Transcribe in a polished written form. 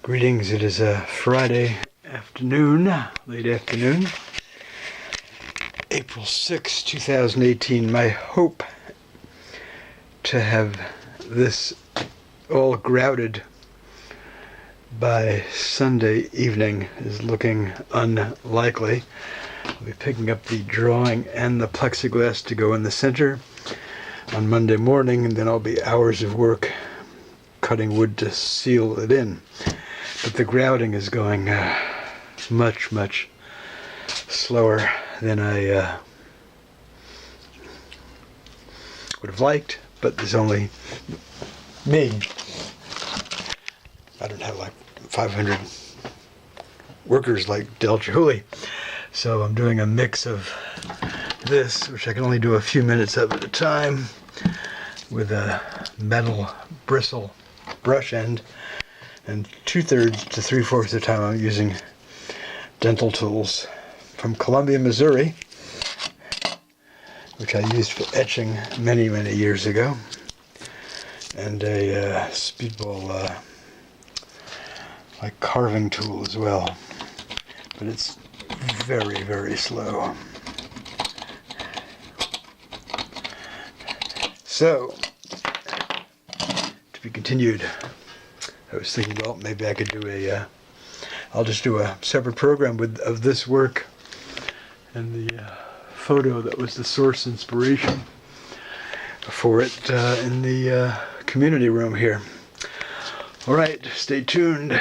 Greetings, it is a Friday afternoon, late afternoon, April 6, 2018. My hope to have this all grouted by Sunday evening is looking unlikely. I'll be picking up the drawing and the plexiglass to go in the center on Monday morning, and then I'll be hours of work cutting wood to seal it in. But the grouting is going much slower than I would have liked, but there's only me. I don't have like 500 workers like Del Chihuly, so I'm doing a mix of this, which I can only do a few minutes of at a time, with a metal bristle brush end, and 2/3 to 3/4 of the time I'm using dental tools from Columbia, Missouri, which I used for etching many years ago, and a speedball like carving tool as well, but it's very slow. So, to be continued. I was thinking, well, maybe I could do I'll just do a separate program of this work and the photo that was the source inspiration for it in the community room here. All right, stay tuned.